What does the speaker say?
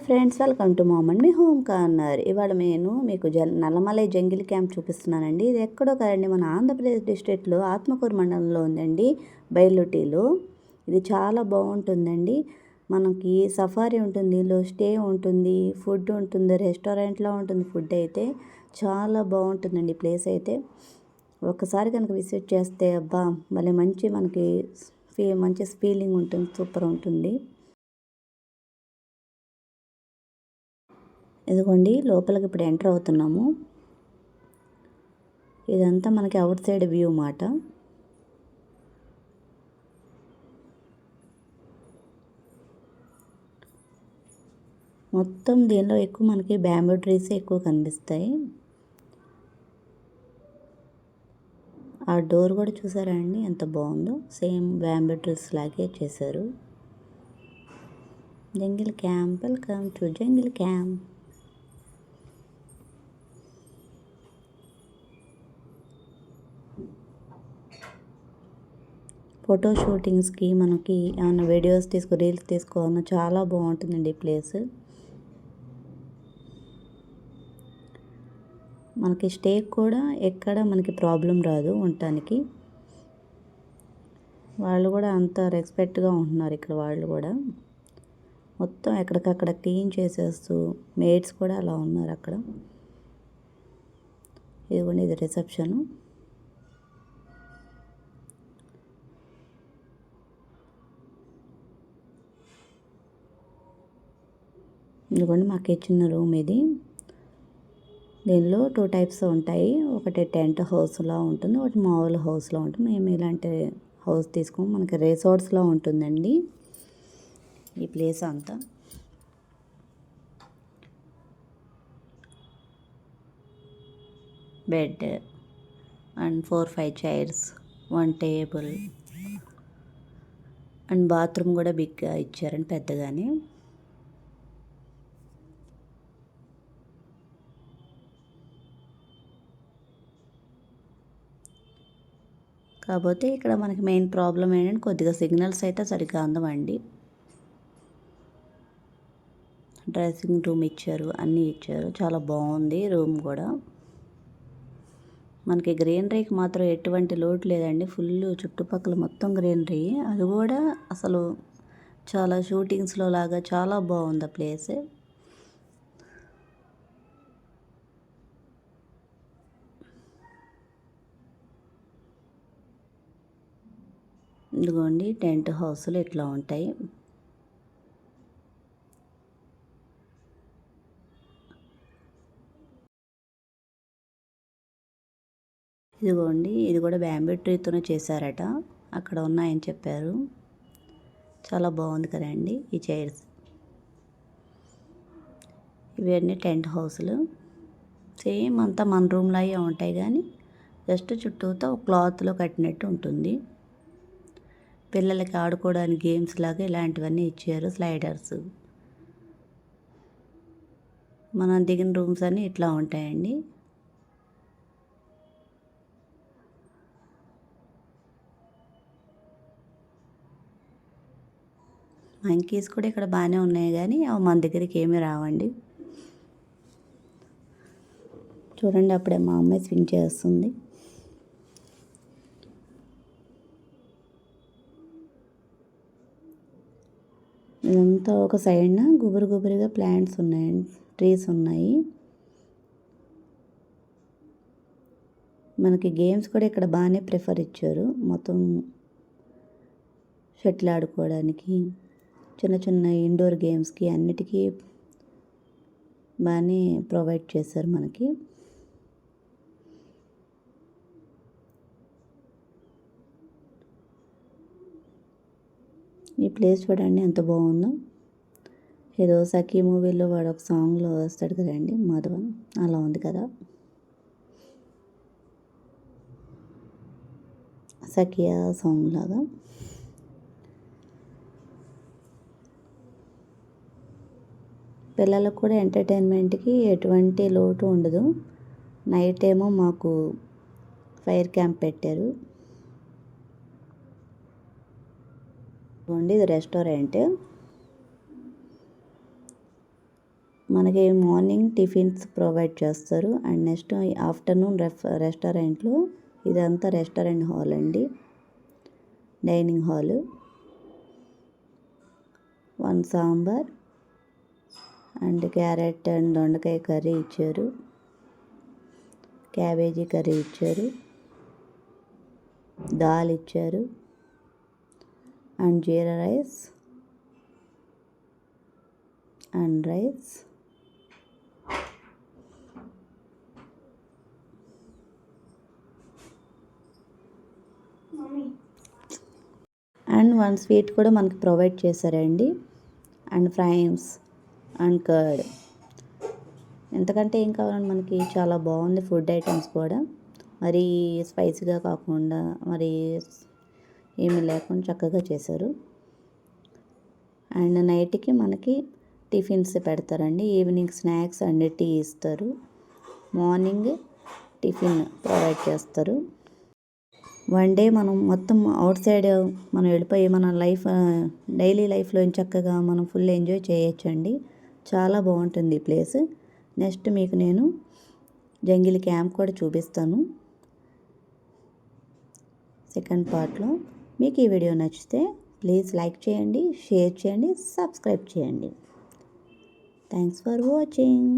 Friends, welcome to mom and me home corner. ఇవాళ నేను మీకు నల్లమలై జంగిల్ క్యాంప్ చూపిస్తున్నానండి. ఇది ఎక్కడో కదండి, మన ఆంధ్రప్రదేశ్ డిస్ట్రిక్ట్లో ఆత్మకూరు మండలంలో ఉందండి, బయలుటీలో. ఇది చాలా బాగుంటుందండి. మనకి సఫారీ ఉంటుంది, దీనిలో స్టే ఉంటుంది, ఫుడ్ ఉంటుంది, రెస్టారెంట్లో ఉంటుంది. ఫుడ్ అయితే చాలా బాగుంటుందండి ప్లేస్ అయితే. ఒకసారి కనుక విజిట్ చేస్తే అబ్బా భలే మనకి మంచి ఫీలింగ్ ఉంటుంది, సూపర్ ఉంటుంది. ఇదిగోండి, లోపలికి ఇప్పుడు ఎంటర్ అవుతున్నాము. ఇదంతా మనకి అవుట్ సైడ్ వ్యూ మాట. మొత్తం దీనిలో ఎక్కువ మనకి బ్యాంబూ ట్రీస్ ఎక్కువ కనిపిస్తాయి. ఆ డోర్ కూడా చూసారా అండి, ఎంత బాగుందో. సేమ్ బ్యాంబూ ట్రీస్ లాగే చేశారు. Jungle camp, welcome to jungle camp. Photo షూటింగ్స్కి మనకి ఏమైనా వీడియోస్ రీల్స్ తీసుకోవాలన్నా చాలా బాగుంటుందండి ఈ ప్లేస్. మనకి స్టే కూడా ఎక్కడ మనకి ప్రాబ్లం రాదు ఉండటానికి. వాళ్ళు కూడా అంత రెస్పెక్ట్గా ఉంటున్నారు ఇక్కడ. వాళ్ళు కూడా మొత్తం ఎక్కడికక్కడ క్లీన్ చేసేస్తూ, మేడ్స్ కూడా అలా ఉన్నారు అక్కడ. ఇదిగోండి, ఇది రిసెప్షను. ఇదిగోండి మా కిచెన్ రూమ్ ఇది. దీనిలో 2 టైప్స్ ఉంటాయి. ఒకటి టెంట్ హౌస్లా ఉంటుంది, ఒకటి మామూలు హౌస్లో ఉంటుంది. మేము ఇలాంటి హౌస్ తీసుకోము, మనకి రిసార్ట్స్లో ఉంటుందండి ఈ ప్లేస్ అంతా. Bed and 4-5 chairs, 1 table and bathroom కూడా బిగ్గా ఇచ్చారండి, పెద్దగానే. కాకపోతే ఇక్కడ మనకి మెయిన్ ప్రాబ్లం ఏంటంటే కొద్దిగా సిగ్నల్స్ అయితే సరిగ్గా అందవండి. డ్రెస్సింగ్ రూమ్ ఇచ్చారు, అన్నీ ఇచ్చారు, చాలా బాగుంది రూమ్ కూడా. మనకి గ్రీనరీకి మాత్రం ఎటువంటి లోటు లేదండి. ఫుల్ చుట్టుపక్కల మొత్తం గ్రీనరీ. అది కూడా అసలు చాలా షూటింగ్స్లో లాగా చాలా బాగుంది ఆ ప్లేస్. ఇదిగోండి, టెంట్ హౌస్లు ఇట్లా ఉంటాయి. ఇదిగోండి, ఇది కూడా బ్యాంబూ ట్రీతోనే చేశారట, అక్కడ ఉన్నాయని చెప్పారు. చాలా బాగుంది కదండి ఈ చైర్స్. ఇవన్నీ టెంట్ హౌస్లు. సేమ్ అంతా మన రూమ్లో అయ్యే ఉంటాయి, కానీ జస్ట్ చుట్టూతో క్లాత్లో కట్టినట్టు ఉంటుంది. పిల్లలకి ఆడుకోవడానికి గేమ్స్ లాగా ఇలాంటివన్నీ ఇచ్చారు, స్లైడర్స్. మనం దిగిన రూమ్స్ అన్నీ ఇట్లా ఉంటాయండి. మంకీస్ కూడా ఇక్కడ బాగానే ఉన్నాయి, కానీ అవి మన దగ్గరికి ఏమీ రావండి. చూడండి, అప్పుడే మా అమ్మాయి స్వింగ్ చేస్తుంది. ఇదంతా ఒక సైడ్న గుబురుగా ప్లాంట్స్ ఉన్నాయండి, ట్రీస్ ఉన్నాయి. మనకి గేమ్స్ కూడా ఇక్కడ బాగానే ప్రిఫర్ ఇచ్చారు. మొత్తం షటిల్ ఆడుకోవడానికి, చిన్న ఇండోర్ గేమ్స్కి అన్నిటికీ బాగానే ప్రొవైడ్ చేశారు మనకి. ఈ ప్లేస్ చూడండి ఎంత బాగుందో. ఏదో సఖీ మూవీలో వాడు ఒక సాంగ్లో వస్తాడు కదండి, మాధవన్, అలా ఉంది కదా. సఖియా సాంగ్ లాగా. పిల్లలకు కూడా ఎంటర్టైన్మెంట్కి ఎటువంటి లోటు ఉండదు. నైట్ ఏమో మాకు ఫైర్ క్యాంప్ పెట్టారు. ఇది రెస్టారెంట్. మనకి మార్నింగ్ టిఫిన్స్ ప్రొవైడ్ చేస్తారు. అండ్ నెక్స్ట్ ఆఫ్టర్నూన్ రెస్టారెంట్లో ఇదంతా రెస్టారెంట్ హాల్ అండి, dining hall. 1 sambar and carrot and దొండకాయ కర్రీ ఇచ్చారు, క్యాబేజీ కర్రీ ఇచ్చారు, దాల్ ఇచ్చారు and jeera rice and rice. And 1 sweet కూడా మనకి ప్రొవైడ్ చేశారండి, అండ్ ఫ్రైస్ అండ్ కర్డ్. ఎంతకంటే ఏం కావాలండి, మనకి చాలా బాగుంది ఫుడ్ ఐటమ్స్ కూడా. మరీ స్పైసీగా కాకుండా మరి ఏమీ లేకుండా చక్కగా చేశారు. అండ్ నైట్కి మనకి టిఫిన్స్ పెడతారండి, ఈవినింగ్ స్నాక్స్ అండ్ టీ ఇస్తారు, మార్నింగ్ టిఫిన్ ప్రొవైడ్ చేస్తారు. 1 డే మనం మొత్తం అవుట్ సైడ్ మనం వెళ్ళిపోయి మన డైలీ లైఫ్లో చక్కగా మనం ఫుల్ ఎంజాయ్ చేయొచ్చండి. చాలా బాగుంటుంది ఈ ప్లేస్. నెక్స్ట్ మీకు నేను జంగిల్ క్యాంప్ కూడా చూపిస్తాను సెకండ్ పార్ట్లో. మీకు ఈ వీడియో నచ్చితే ప్లీజ్ లైక్ చేయండి, షేర్ చేయండి, సబ్స్క్రైబ్ చేయండి. Thanks for watching.